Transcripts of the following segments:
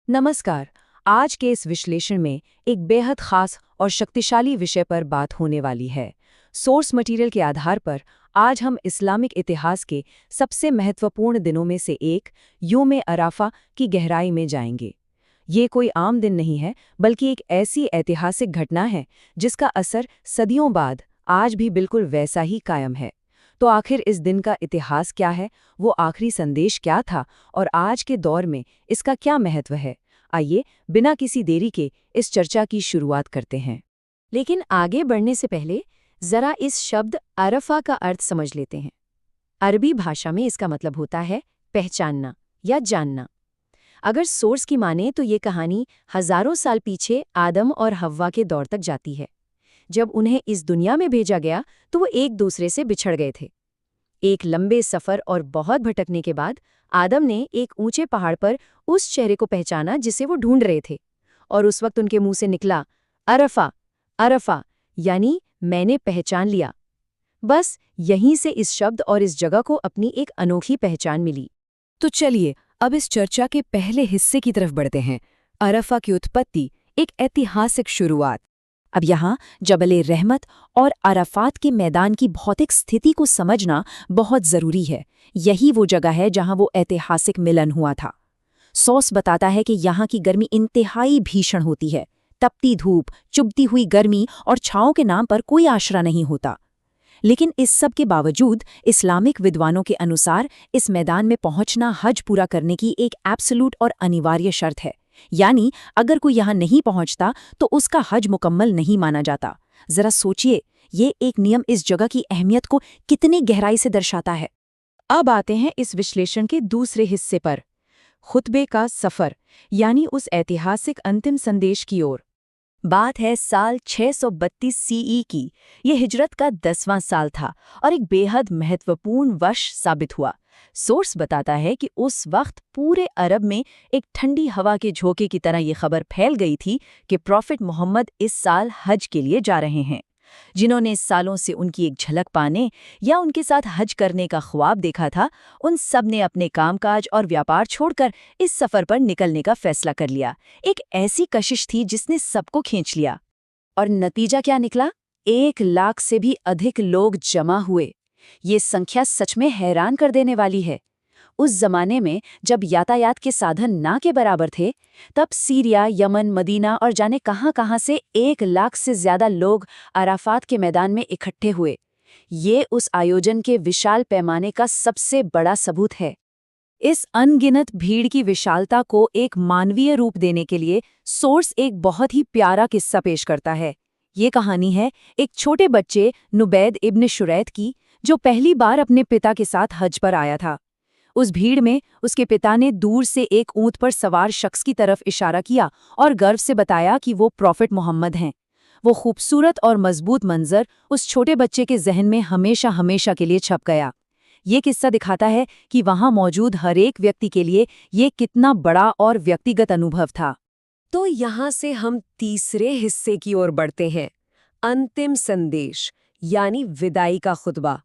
नमस्कार। आज के इस विश्लेषण में एक बेहद खास और शक्तिशाली विषय पर बात होने वाली है। सोर्स मटेरियल के आधार पर आज हम इस्लामिक इतिहास के सबसे महत्वपूर्ण दिनों में से एक यौम अराफा की गहराई में जाएंगे। ये कोई आम दिन नहीं है, बल्कि एक ऐसी ऐतिहासिक घटना है जिसका असर सदियों बाद आज भी बिल्कुल वैसा ही कायम है। तो आखिर इस दिन का इतिहास क्या है, वो आखिरी संदेश क्या था और आज के दौर में इसका क्या महत्व है? आइए बिना किसी देरी के इस चर्चा की शुरुआत करते हैं। लेकिन आगे बढ़ने से पहले जरा इस शब्द अरफा का अर्थ समझ लेते हैं। अरबी भाषा में इसका मतलब होता है पहचानना या जानना। अगर सोर्स की माने तो ये कहानी हजारों साल पीछे आदम और हव्वा के दौर तक जाती है। जब उन्हें इस दुनिया में भेजा गया तो वो एक दूसरे से बिछड़ गए थे। एक लंबे सफर और बहुत भटकने के बाद आदम ने एक ऊंचे पहाड़ पर उस चेहरे को पहचाना जिसे वो ढूंढ रहे थे, और उस वक्त उनके मुंह से निकला अरफा, अरफा, यानी मैंने पहचान लिया। बस यहीं से इस शब्द और इस जगह को अपनी एक अनोखी पहचान मिली। तो चलिए अब इस चर्चा के पहले हिस्से की तरफ बढ़ते हैं। अरफा की उत्पत्ति, एक ऐतिहासिक शुरुआत। अब यहाँ जबल रहमत और अराफात के मैदान की भौतिक स्थिति को समझना बहुत जरूरी है। यही वो जगह है जहाँ वो ऐतिहासिक मिलन हुआ था। सोर्स बताता है कि यहाँ की गर्मी इंतहाई भीषण होती है। तपती धूप, चुभती हुई गर्मी और छाँव के नाम पर कोई आशरा नहीं होता। लेकिन इस सब के बावजूद इस्लामिक विद्वानों के अनुसार इस मैदान में पहुंचना हज पूरा करने की एक एब्सोल्यूट और अनिवार्य शर्त है। यानी अगर कोई यहाँ नहीं पहुंचता तो उसका हज मुकम्मल नहीं माना जाता। जरा सोचिए, ये एक नियम इस जगह की अहमियत को कितनी गहराई से दर्शाता है। अब आते हैं इस विश्लेषण के दूसरे हिस्से पर, खुतबे का सफर, यानी उस ऐतिहासिक अंतिम संदेश की ओर। बात है साल 632 सीई की। ये हिजरत का 10वां साल था और एक बेहद महत्वपूर्ण वर्ष साबित हुआ। सोर्स बताता है कि उस वक्त पूरे अरब में एक ठंडी हवा के झोंके की तरह ये खबर फैल गई थी कि प्रॉफिट मोहम्मद इस साल हज के लिए जा रहे हैं। जिन्होंने सालों से उनकी एक झलक पाने या उनके साथ हज करने का ख्वाब देखा था, उन सब ने अपने कामकाज और व्यापार छोड़कर इस सफर पर निकलने का फैसला कर लिया। एक ऐसी कशिश थी जिसने सबको खींच लिया। और नतीजा क्या निकला? 1 लाख से भी अधिक लोग जमा हुए। ये संख्या सच में हैरान कर देने वाली है। उस जमाने में जब यातायात के साधन ना के बराबर थे, तब सीरिया, यमन, मदीना और जाने कहां से 1 लाख से ज्यादा लोग अराफात के मैदान में इकट्ठे हुए। ये उस आयोजन के विशाल पैमाने का सबसे बड़ा सबूत है। इस अनगिनत भीड़ की विशालता को एक मानवीय रूप देने के लिए सोर्स एक बहुत ही प्यारा किस्सा पेश करता है। ये कहानी है एक छोटे बच्चे नुबैद इब्न शुरैत की, जो पहली बार अपने पिता के साथ हज पर आया था। उस भीड़ में उसके पिता ने दूर से एक ऊंट पर सवार शख्स की तरफ इशारा किया और गर्व से बताया कि वो प्रॉफिट मोहम्मद हैं। वो खूबसूरत और मजबूत मंजर उस छोटे बच्चे के जहन में हमेशा हमेशा के लिए छप गया। ये किस्सा दिखाता है कि वहां मौजूद हर एक व्यक्ति के लिए ये कितना बड़ा और व्यक्तिगत अनुभव था। तो यहाँ से हम तीसरे हिस्से की ओर बढ़ते हैं, अंतिम संदेश यानी विदाई का खुतबा।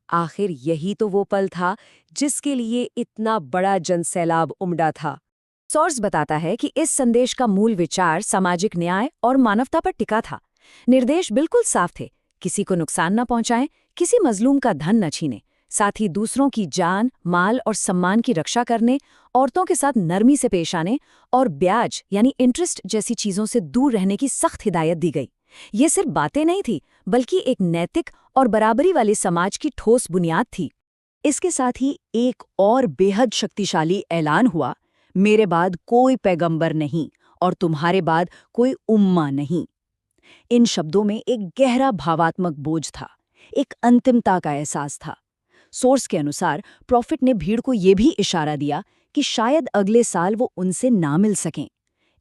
आखिर यही तो वो पल था जिसके लिए इतना बड़ा जनसैलाब उमड़ा था। सोर्स बताता है कि इस संदेश का मूल विचार सामाजिक न्याय और मानवता पर टिका था। निर्देश बिल्कुल साफ थे, किसी को नुकसान न पहुंचाएं, किसी मजलूम का धन न छीनें, साथ ही दूसरों की जान, माल और सम्मान की रक्षा करने, औरतों के साथ नरमी से पेश आने और ब्याज यानी इंटरेस्ट जैसी चीजों से दूर रहने की सख्त हिदायत दी गई। ये सिर्फ बातें नहीं थी, बल्कि एक नैतिक और बराबरी वाले समाज की ठोस बुनियाद थी। इसके साथ ही एक और बेहद शक्तिशाली ऐलान हुआ, मेरे बाद कोई पैगंबर नहीं और तुम्हारे बाद कोई उम्मा नहीं। इन शब्दों में एक गहरा भावात्मक बोझ था, एक अंतिमता का एहसास था। सोर्स के अनुसार प्रॉफिट ने भीड़ को ये भी इशारा दिया कि शायद अगले साल वो उनसे ना मिल सकें।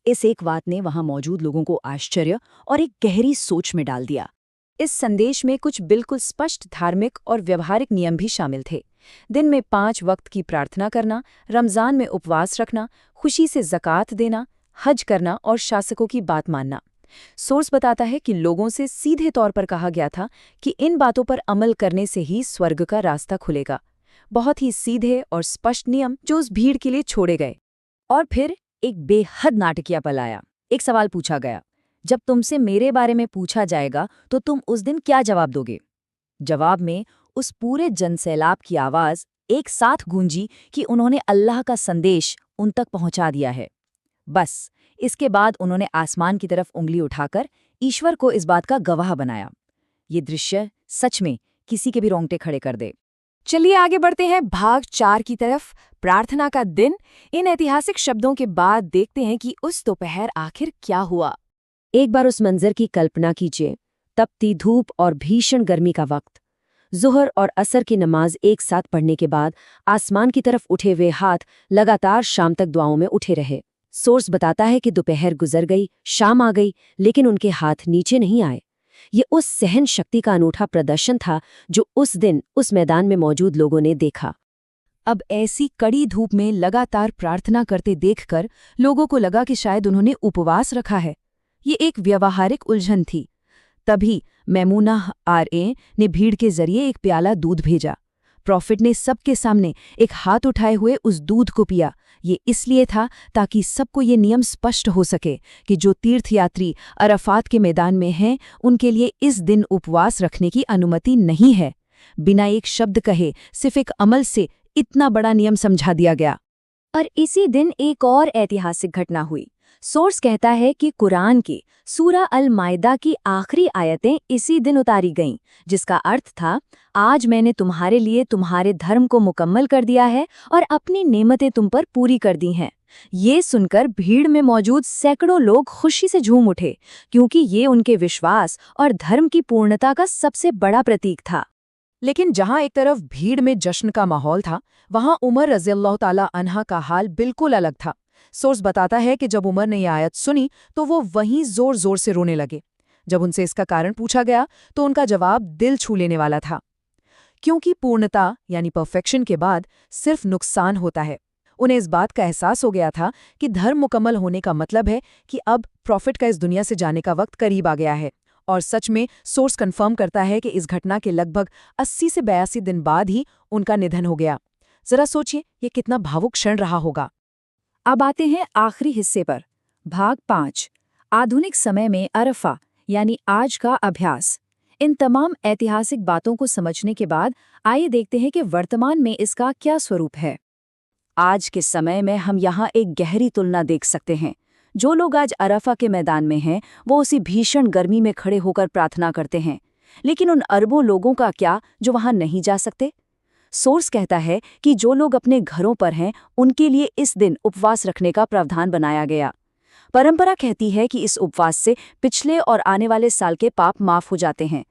इस एक बात ने वहां मौजूद लोगों को आश्चर्य और एक गहरी सोच में डाल दिया। इस संदेश में कुछ बिल्कुल स्पष्ट धार्मिक और व्यवहारिक नियम भी शामिल थे। दिन में 5 वक्त की प्रार्थना करना, रमज़ान में उपवास रखना, खुशी से ज़कात देना, हज करना और शासकों की बात मानना। सोर्स बताता है कि लोगों से सीधे तौर पर कहा गया था कि इन बातों पर अमल करने से ही स्वर्ग का रास्ता खुलेगा। बहुत ही सीधे और स्पष्ट नियम जो उस भीड़ के लिए छोड़े गए। और फिर एक बेहद नाटकीय पल आया। एक सवाल पूछा गया, जब तुमसे मेरे बारे में पूछा जाएगा तो तुम उस दिन क्या जवाब दोगे? जवाब में उस पूरे जनसैलाब की आवाज एक साथ गूंजी कि उन्होंने अल्लाह का संदेश उन तक पहुंचा दिया है। बस इसके बाद उन्होंने आसमान की तरफ उंगली उठाकर ईश्वर को इस बात का गवाह बनाया। ये दृश्य सच में किसी के भी रोंगटे खड़े कर दे। चलिए आगे बढ़ते हैं भाग 4 की तरफ, प्रार्थना का दिन। इन ऐतिहासिक शब्दों के बाद देखते हैं कि उस दोपहर आखिर क्या हुआ। एक बार उस मंजर की कल्पना कीजिए, तपती धूप और भीषण गर्मी का वक्त। ज़ुहर और असर की नमाज एक साथ पढ़ने के बाद आसमान की तरफ उठे हुए हाथ लगातार शाम तक दुआओं में उठे रहे। सोर्स बताता है कि दोपहर गुजर गई, शाम आ गई, लेकिन उनके हाथ नीचे नहीं आए। ये उस सहन शक्ति का अनूठा प्रदर्शन था जो उस दिन उस मैदान में मौजूद लोगों ने देखा। अब ऐसी कड़ी धूप में लगातार प्रार्थना करते देखकर लोगों को लगा कि शायद उन्होंने उपवास रखा है। ये एक व्यावहारिक उलझन थी। तभी मैमूना आरए ने भीड़ के जरिए एक प्याला दूध भेजा। प्रॉफिट ने सबके सामने एक हाथ उठाए हुए उस दूध को पिया। ये इसलिए था ताकि सबको ये नियम स्पष्ट हो सके कि जो तीर्थयात्री अरफात के मैदान में हैं उनके लिए इस दिन उपवास रखने की अनुमति नहीं है। बिना एक शब्द कहे सिर्फ एक अमल से इतना बड़ा नियम समझा दिया गया। और इसी दिन एक और ऐतिहासिक घटना हुई। सोर्स कहता है कि कुरान की सूरा अल मायदा की आखिरी आयतें इसी दिन उतारी गईं, जिसका अर्थ था, आज मैंने तुम्हारे लिए तुम्हारे धर्म को मुकम्मल कर दिया है और अपनी नेमतें तुम पर पूरी कर दी हैं। ये सुनकर भीड़ में मौजूद सैकड़ों लोग खुशी से झूम उठे, क्योंकि ये उनके विश्वास और धर्म की पूर्णता का सबसे बड़ा प्रतीक था। लेकिन जहां एक तरफ भीड़ में जश्न का माहौल था, वहां उमर रज़ियल्लाहु ताला अन्हा का हाल बिल्कुल अलग था। सोर्स बताता है कि जब उमर ने यह आयत सुनी तो वो वहीं जोर जोर से रोने लगे। जब उनसे इसका कारण पूछा गया तो उनका जवाब दिल छू लेने वाला था, क्योंकि पूर्णता यानी परफेक्शन के बाद सिर्फ नुकसान होता है। उन्हें इस बात का एहसास हो गया था कि धर्म मुकम्मल होने का मतलब है कि अब प्रॉफिट का इस दुनिया से जाने का वक्त करीब आ गया है। और सच में सोर्स कंफर्म करता है कि इस घटना के लगभग 80 से 82 दिन बाद ही उनका निधन हो गया। जरा सोचिए ये कितना भावुक क्षण रहा होगा। अब आते हैं आखिरी हिस्से पर, भाग 5, आधुनिक समय में अरफा यानी आज का अभ्यास। इन तमाम ऐतिहासिक बातों को समझने के बाद आइए देखते हैं कि वर्तमान में इसका क्या स्वरूप है। आज के समय में हम यहाँ एक गहरी तुलना देख सकते हैं। जो लोग आज अरफा के मैदान में हैं, वो उसी भीषण गर्मी में खड़े होकर प्रार्थना करते हैं, लेकिन उन अरबों लोगों का क्या जो वहाँ नहीं जा सकते? सोर्स कहता है कि जो लोग अपने घरों पर हैं, उनके लिए इस दिन उपवास रखने का प्रावधान बनाया गया। परंपरा कहती है कि इस उपवास से पिछले और आने वाले साल के पाप माफ हो जाते हैं।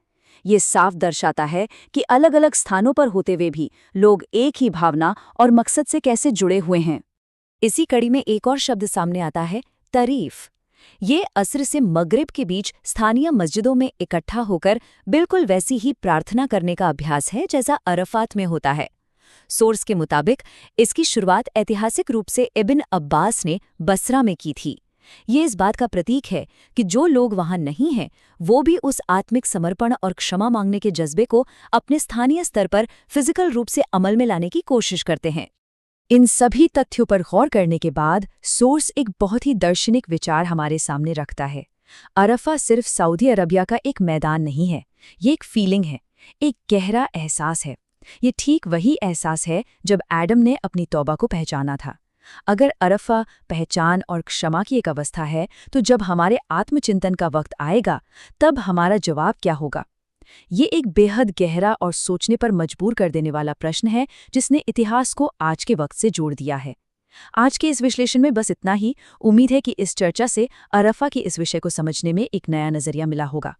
ये साफ दर्शाता है कि अलग अलग स्थानों पर होते हुए भी लोग एक ही भावना और मकसद से कैसे जुड़े हुए हैं। इसी कड़ी में एक और शब्द सामने आता है, तारीफ। ये असर से मगरिब के बीच स्थानीय मस्जिदों में इकट्ठा होकर बिल्कुल वैसी ही प्रार्थना करने का अभ्यास है जैसा अरफात में होता है। सोर्स के मुताबिक इसकी शुरुआत ऐतिहासिक रूप से इब्न अब्बास ने बसरा में की थी। ये इस बात का प्रतीक है कि जो लोग वहां नहीं हैं, वो भी उस आत्मिक समर्पण और क्षमा मांगने के जज्बे को अपने स्थानीय स्तर पर फिजिकल रूप से अमल में लाने की कोशिश करते हैं। इन सभी तथ्यों पर गौर करने के बाद सोर्स एक बहुत ही दार्शनिक विचार हमारे सामने रखता है। अरफा सिर्फ सऊदी अरबिया का एक मैदान नहीं है, ये एक फीलिंग है, एक गहरा एहसास है। ये ठीक वही एहसास है जब एडम ने अपनी तौबा को पहचाना था। अगर अरफा पहचान और क्षमा की एक अवस्था है, तो जब हमारे आत्मचिंतन का वक्त आएगा, तब हमारा जवाब क्या होगा? ये एक बेहद गहरा और सोचने पर मजबूर कर देने वाला प्रश्न है, जिसने इतिहास को आज के वक्त से जोड़ दिया है। आज के इस विश्लेषण में बस इतना ही। उम्मीद है कि इस चर्चा से अरफा के इस विषय को समझने में एक नया नजरिया मिला होगा।